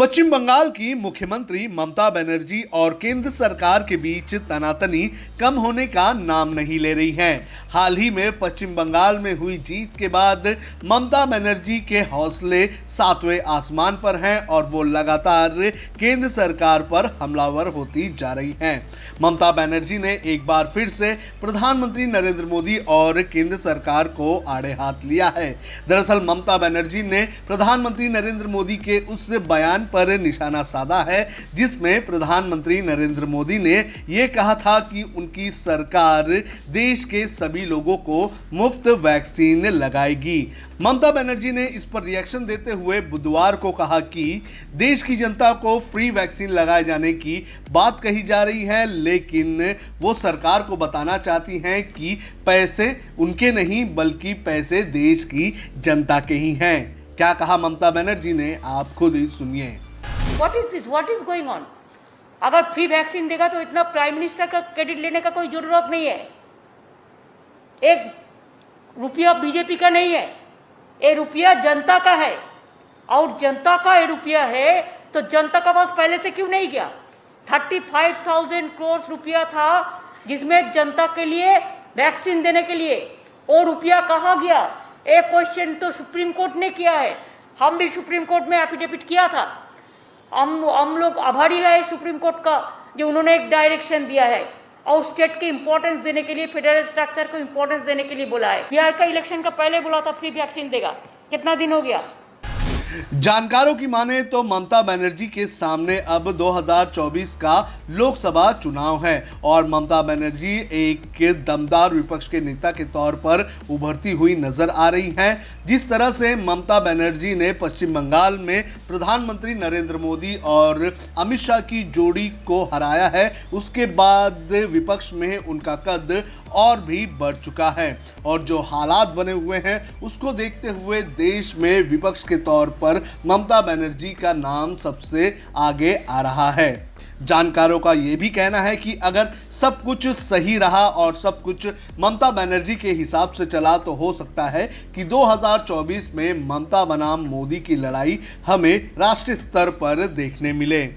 पश्चिम बंगाल की मुख्यमंत्री ममता बनर्जी और केंद्र सरकार के बीच तनातनी कम होने का नाम नहीं ले रही है। हाल ही में पश्चिम बंगाल में हुई जीत के बाद ममता बनर्जी के हौसले सातवें आसमान पर हैं और वो लगातार केंद्र सरकार पर हमलावर होती जा रही हैं। ममता बनर्जी ने एक बार फिर से प्रधानमंत्री नरेंद्र मोदी और केंद्र सरकार को आड़े हाथ लिया है। दरअसल ममता बनर्जी ने प्रधानमंत्री नरेंद्र मोदी के उस बयान पर निशाना साधा है जिसमें प्रधानमंत्री नरेंद्र मोदी ने यह कहा था कि उनकी सरकार देश के सभी लोगों को मुफ्त वैक्सीन लगाएगी। ममता बनर्जी ने इस पर रिएक्शन देते हुए बुधवार को कहा कि देश की जनता को फ्री वैक्सीन लगाए जाने की बात कही जा रही है, लेकिन वो सरकार को बताना चाहती हैं कि पैसे उनके नहीं बल्कि पैसे देश की जनता के ही हैं। क्या कहा ममता बनर्जी ने, आप खुद ही सुनिए। What is this? What is going on? अगर फ्री वैक्सीन देगा तो इतना प्राइम मिनिस्टर का क्रेडिट लेने का कोई जरूरत नहीं है। एक रुपया बीजेपी का नहीं है, ये रुपया जनता का है और जनता का ये रुपया है तो जनता का पास पहले से क्यों नहीं गया? 35,000 करोड़ रुपया था जिसमें जनता के लिए वैक्सीन देने के लिए, वो रुपया कहाँ गया? एक क्वेश्चन तो सुप्रीम कोर्ट ने किया है। हम भी सुप्रीम कोर्ट में एफिडेविट किया था। हम लोग आभारी है सुप्रीम कोर्ट का जो उन्होंने एक डायरेक्शन दिया है और स्टेट के इंपॉर्टेंस देने के लिए, फेडरल स्ट्रक्चर को इंपॉर्टेंस देने के लिए बोला है। बिहार का इलेक्शन का पहले बोला था फ्री वैक्सीन देगा, कितना दिन हो गया? जानकारों की माने तो ममता बनर्जी के सामने अब 2024 का लोकसभा चुनाव है और ममता बनर्जी एक दमदार विपक्ष के नेता के तौर पर उभरती हुई नजर आ रही हैं। जिस तरह से ममता बनर्जी ने पश्चिम बंगाल में प्रधानमंत्री नरेंद्र मोदी और अमित शाह की जोड़ी को हराया है, उसके बाद विपक्ष में उनका कद और भी बढ़ चुका है और जो हालात बने हुए हैं उसको देखते हुए देश में विपक्ष के तौर पर ममता बनर्जी का नाम सबसे आगे आ रहा है। जानकारों का यह भी कहना है कि अगर सब कुछ सही रहा और सब कुछ ममता बनर्जी के हिसाब से चला तो हो सकता है कि 2024 में ममता बनाम मोदी की लड़ाई हमें राष्ट्रीय स्तर पर देखने मिले।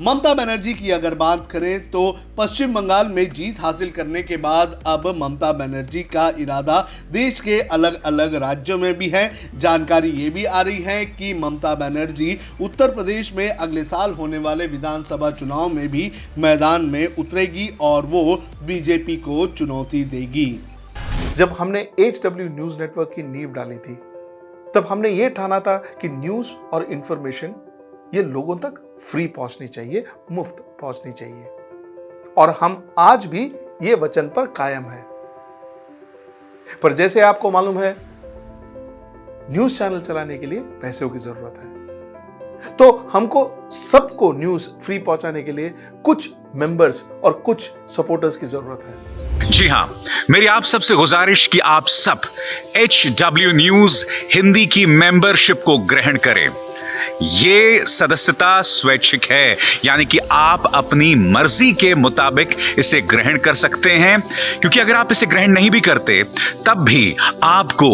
ममता बनर्जी की अगर बात करें तो पश्चिम बंगाल में जीत हासिल करने के बाद अब ममता बनर्जी का इरादा देश के अलग अलग राज्यों में भी है। जानकारी ये भी आ रही है कि ममता बनर्जी उत्तर प्रदेश में अगले साल होने वाले विधानसभा चुनाव में भी मैदान में उतरेगी और वो बीजेपी को चुनौती देगी। जब हमने HW न्यूज नेटवर्क की नींव डाली थी तब हमने ये ठाना था कि न्यूज और इंफॉर्मेशन ये लोगों तक फ्री पहुंचनी चाहिए, मुफ्त पहुंचनी चाहिए और हम आज भी ये वचन पर कायम हैं। पर जैसे आपको मालूम है न्यूज चैनल चलाने के लिए पैसों की जरूरत है, तो हमको सबको न्यूज फ्री पहुंचाने के लिए कुछ मेंबर्स और कुछ सपोर्टर्स की जरूरत है। जी हाँ, मेरी आप सबसे गुजारिश कि आप सब HW न्यूज हिंदी की मेंबरशिप को ग्रहण करें। ये सदस्यता स्वैच्छिक है, यानी कि आप अपनी मर्जी के मुताबिक इसे ग्रहण कर सकते हैं, क्योंकि अगर आप इसे ग्रहण नहीं भी करते तब भी आपको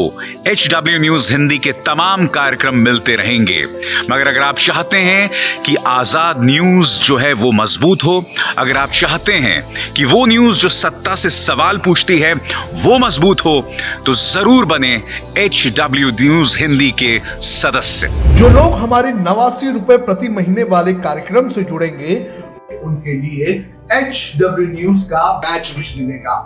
HW न्यूज हिंदी के तमाम कार्यक्रम मिलते रहेंगे। मगर अगर आप चाहते हैं कि आजाद न्यूज जो है वो मजबूत हो, अगर आप चाहते हैं कि वो न्यूज जो सत्ता से सवाल पूछती है वो मजबूत हो, तो जरूर बने HW न्यूज हिंदी के सदस्य। जो लोग हमारे 89 रुपए प्रति महीने वाले कार्यक्रम से जुड़ेंगे उनके लिए HW न्यूज का बैच विश मिलेगा।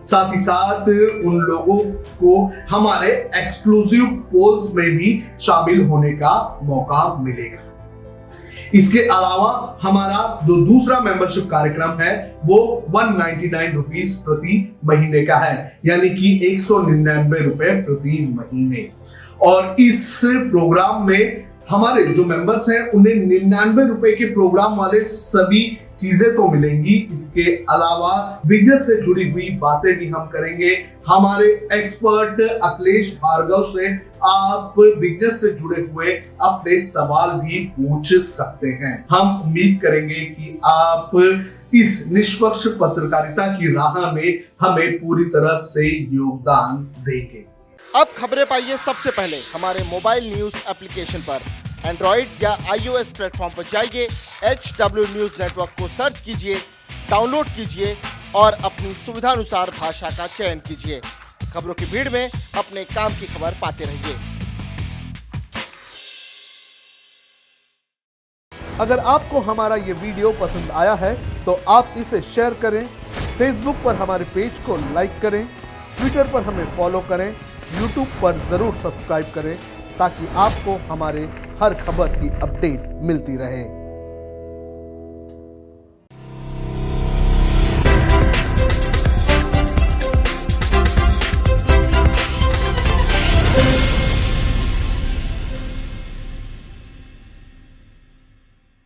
साथ ही साथ उन लोगों को हमारे एक्सक्लूसिव पोल्स में भी शामिल होने का मौका मिलेगा। इसके अलावा हमारा जो दूसरा मेंबरशिप कार्यक्रम है वो 199 रुपीस प्रति महीने का है, यानी कि 199 रुपए प्रति महीने। और इस प्रोग्राम में हमारे जो मेंबर्स हैं उन्हें 99 रुपए के प्रोग्राम वाले सभी चीजें तो मिलेंगी। इसके अलावा बिजनेस से जुड़ी हुई बातें भी हम करेंगे। हमारे एक्सपर्ट अखिलेश भार्गव से आप बिजनेस से जुड़े हुए अपने सवाल भी पूछ सकते हैं। हम उम्मीद करेंगे कि आप इस निष्पक्ष पत्रकारिता की राह में हमें पूरी तरह से योगदान देंगे। अब खबरें पाइए सबसे पहले हमारे मोबाइल न्यूज एप्लीकेशन पर। एंड्रॉइड या iOS प्लेटफॉर्म पर जाइए, HW न्यूज नेटवर्क को सर्च कीजिए, डाउनलोड कीजिए और अपनी सुविधानुसार भाषा का चयन कीजिए। खबरों की भीड़ में अपने काम की खबर पाते रहिए। अगर आपको हमारा ये वीडियो पसंद आया है तो आप इसे शेयर करें, फेसबुक पर हमारे पेज को लाइक करें, ट्विटर पर हमें फॉलो करें, यूट्यूब पर ज़रूर सब्सक्राइब करें ताकि आपको हमारे हर खबर की अपडेट मिलती रहे।